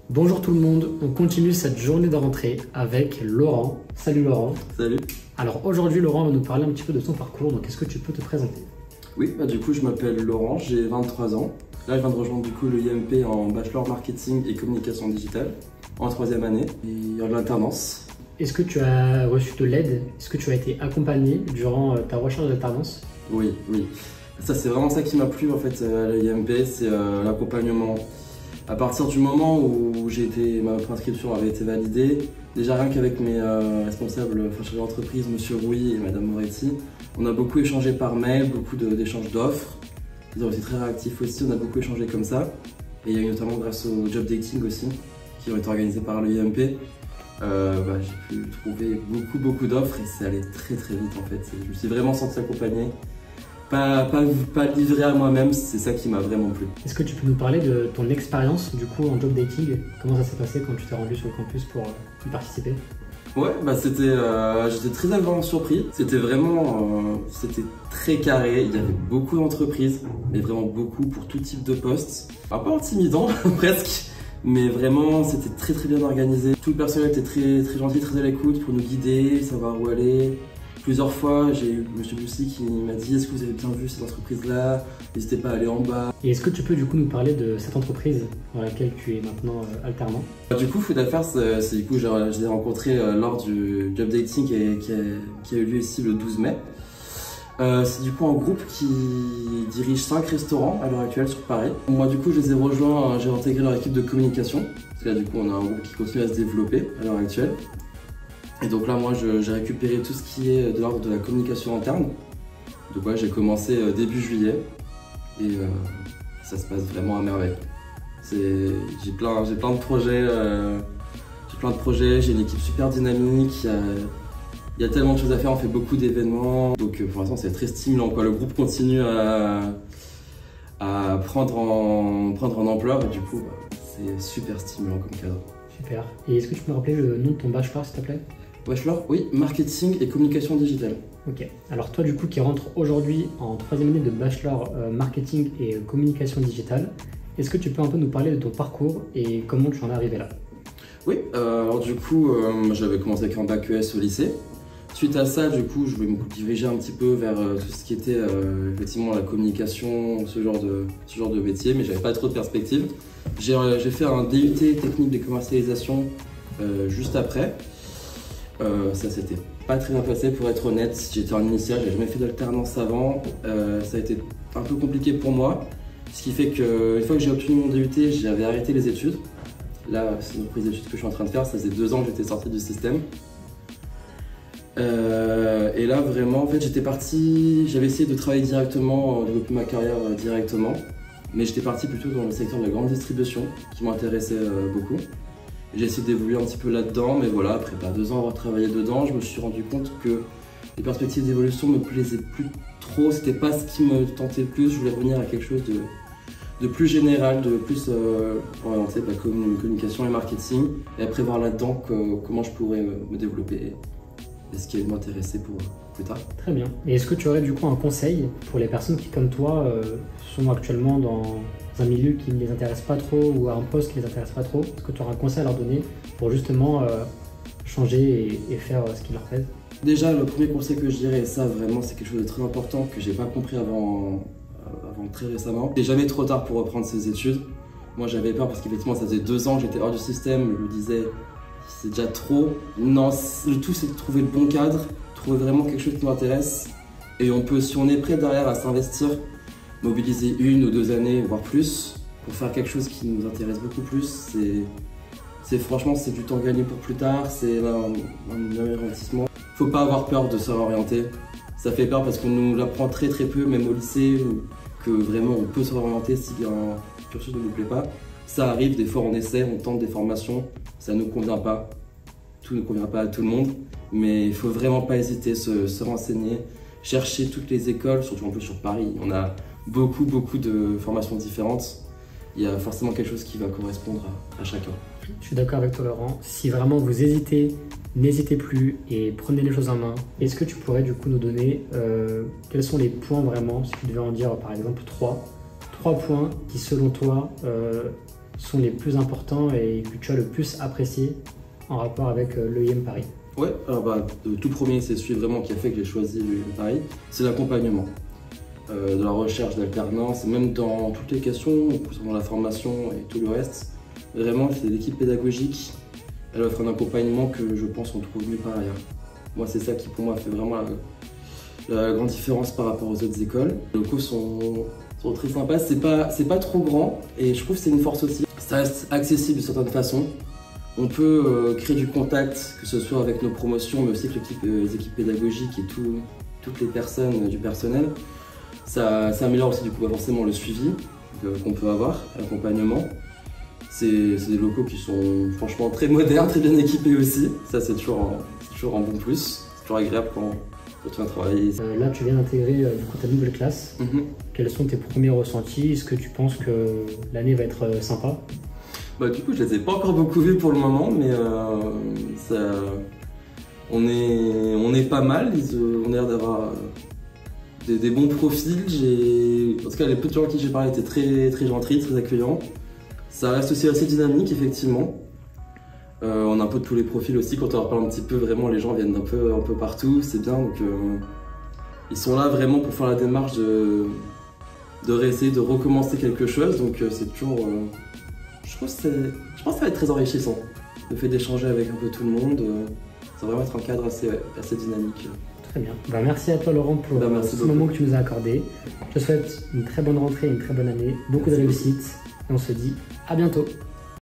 Bonjour tout le monde, on continue cette journée de rentrée avec Laurent. Salut Laurent. Salut. Alors aujourd'hui Laurent va nous parler un petit peu de son parcours, donc est-ce que tu peux te présenter? Oui, du coup je m'appelle Laurent, j'ai 23 ans. Là je viens de rejoindre du coup le IMP en Bachelor Marketing et Communication Digitale en 3e année et en alternance. Est-ce que tu as reçu de l'aide? Est-ce que tu as été accompagné durant ta recherche d'alternance? Oui. Ça c'est vraiment ça qui m'a plu en fait à l'IMP, c'est l'accompagnement. À partir du moment où ma préinscription avait été validée, déjà rien qu'avec mes responsables, chefs d'entreprise, Monsieur Rouy et Madame Moretti, on a beaucoup échangé par mail, beaucoup d'échanges d'offres. Ils ont été très réactifs aussi, on a beaucoup échangé comme ça. Et il y a eu notamment grâce au job dating aussi, qui ont été organisés par l'IMP. J'ai pu trouver beaucoup d'offres et c'est allé très vite en fait. Je me suis vraiment senti accompagné. Pas livré à moi-même, c'est ça qui m'a vraiment plu. Est-ce que tu peux nous parler de ton expérience du coup en job dating? Comment ça s'est passé quand tu t'es rendu sur le campus pour y participer? Ouais, j'étais très agréablement surpris. C'était très carré. Il y avait beaucoup d'entreprises, mais vraiment beaucoup pour tout type de postes. Un peu intimidant presque, mais vraiment c'était très bien organisé. Tout le personnel était très gentil, très à l'écoute pour nous guider, savoir où aller. Plusieurs fois, j'ai eu M. Boussy qui m'a dit « Est-ce que vous avez bien vu cette entreprise-là? N'hésitez pas à aller en bas. » Et est-ce que tu peux du coup nous parler de cette entreprise dans laquelle tu es maintenant alternant? Du coup, Food Affairs, je l'ai rencontré lors du job dating qui a eu lieu ici le 12 mai. C'est du coup un groupe qui dirige 5 restaurants à l'heure actuelle sur Paris. Moi, du coup, je les ai rejoints, j'ai intégré leur équipe de communication. Parce que là, du coup, on a un groupe qui continue à se développer à l'heure actuelle. Et donc là, moi, j'ai récupéré tout ce qui est de l'ordre de la communication interne. Donc ouais, j'ai commencé début juillet et ça se passe vraiment à merveille. J'ai plein de projets, j'ai une équipe super dynamique, il y a tellement de choses à faire, on fait beaucoup d'événements. Donc pour l'instant, c'est très stimulant, quoi. Le groupe continue à prendre en ampleur et du coup, c'est super stimulant comme cadre. Super. Et est-ce que tu peux me rappeler le nom de ton bachelor, s'il te plaît? Bachelor, oui, marketing et communication digitale. Ok. Alors toi, du coup, qui rentre aujourd'hui en 3e année de bachelor marketing et communication digitale, est-ce que tu peux un peu nous parler de ton parcours et comment tu en es arrivé là? Oui, alors du coup, j'avais commencé avec un bac ES au lycée. Suite à ça, du coup, je voulais me diriger un petit peu vers tout ce qui était effectivement la communication, ce genre de métier, mais j'avais pas trop de perspectives. J'ai fait un DUT technique de commercialisation juste après. Ça s'était pas très bien passé pour être honnête. J'étais en initiale, j'avais jamais fait d'alternance avant. Ça a été un peu compliqué pour moi. Ce qui fait qu'une fois que j'ai obtenu mon DUT, j'avais arrêté les études. Là, c'est une reprise d'études que je suis en train de faire. Ça faisait 2 ans que j'étais sorti du système. Et là, vraiment, en fait, j'étais parti. J'avais essayé de travailler directement, développer ma carrière directement. Mais j'étais parti plutôt dans le secteur de la grande distribution, qui m'intéressait beaucoup. J'ai essayé d'évoluer un petit peu là-dedans, mais voilà, après 2 ans avoir travaillé dedans, je me suis rendu compte que les perspectives d'évolution me plaisaient plus trop, c'était pas ce qui me tentait le plus, je voulais revenir à quelque chose de plus général, de plus orienté communication et marketing, et après voir là-dedans comment je pourrais me développer et ce qui allait m'intéresser pour plus tard. Très bien. Et est-ce que tu aurais du coup un conseil pour les personnes qui, comme toi, sont actuellement dans un milieu qui ne les intéresse pas trop ou à un poste qui ne les intéresse pas trop? Est-ce que tu auras un conseil à leur donner pour justement changer et faire ce qui leur plaise? Déjà, le premier conseil que je dirais, et ça vraiment c'est quelque chose de très important que j'ai pas compris avant très récemment, c'est jamais trop tard pour reprendre ses études. Moi j'avais peur parce qu'effectivement ça faisait 2 ans que j'étais hors du système, je me disais c'est déjà trop. Non, le tout c'est de trouver le bon cadre, trouver vraiment quelque chose qui m'intéresse et on peut, si on est prêt derrière à s'investir, mobiliser 1 ou 2 années, voire plus, pour faire quelque chose qui nous intéresse beaucoup plus. Franchement, c'est du temps gagné pour plus tard, c'est un investissement. Faut pas avoir peur de se réorienter. Ça fait peur parce qu'on nous l'apprend très peu, même au lycée, que vraiment on peut se réorienter si un cursus ne nous plaît pas. Ça arrive, des fois on essaie, on tente des formations, ça ne nous convient pas. Tout ne convient pas à tout le monde, mais il faut vraiment pas hésiter, se renseigner, chercher toutes les écoles, surtout en plus sur Paris. On a beaucoup de formations différentes. Il y a forcément quelque chose qui va correspondre à chacun. Je suis d'accord avec toi Laurent. Si vraiment vous hésitez, n'hésitez plus et prenez les choses en main. Est-ce que tu pourrais du coup nous donner quels sont les points vraiment, si tu devais en dire par exemple 3 points qui selon toi sont les plus importants et que tu as le plus apprécié en rapport avec l'EIM Paris? Ouais, alors le tout premier, c'est celui vraiment qui a fait que j'ai choisi l'EIM Paris, c'est l'accompagnement. De la recherche d'alternance, et même dans toutes les questions, concernant la formation et tout le reste. Vraiment, c'est l'équipe pédagogique, elle offre un accompagnement que je pense on trouve nulle part ailleurs. Moi, c'est ça qui pour moi fait vraiment la grande différence par rapport aux autres écoles. Les locaux sont très sympas, c'est pas trop grand et je trouve que c'est une force aussi. Ça reste accessible de certaines façons. On peut créer du contact, que ce soit avec nos promotions, mais aussi avec les équipes pédagogiques et toutes les personnes du personnel. Ça améliore aussi du coup forcément le suivi qu'on peut avoir, l'accompagnement. C'est des locaux qui sont franchement très modernes, très bien équipés aussi. Ça c'est toujours un bon plus, c'est toujours agréable quand tu viens travailler. Là tu viens d'intégrer du coup ta nouvelle classe. Quels sont tes premiers ressentis? Est-ce que tu penses que l'année va être sympa? Du coup je les ai pas encore beaucoup vus pour le moment, mais on est pas mal, on a l'air d'avoir des bons profils. En tout cas, les peu de gens à qui j'ai parlé étaient très gentils, très accueillants. Ça reste aussi assez dynamique, effectivement. On a un peu de tous les profils aussi. Quand on leur parle un petit peu, vraiment, les gens viennent un peu partout. C'est bien. Donc, ils sont là vraiment pour faire la démarche de réessayer de recommencer quelque chose. Donc, c'est toujours. Je pense que ça va être très enrichissant. Le fait d'échanger avec un peu tout le monde, ça va vraiment être un cadre assez dynamique. Très bien. Merci à toi Laurent pour ce moment que tu nous as accordé. Je te souhaite une très bonne rentrée, une très bonne année, beaucoup de réussite et on se dit à bientôt.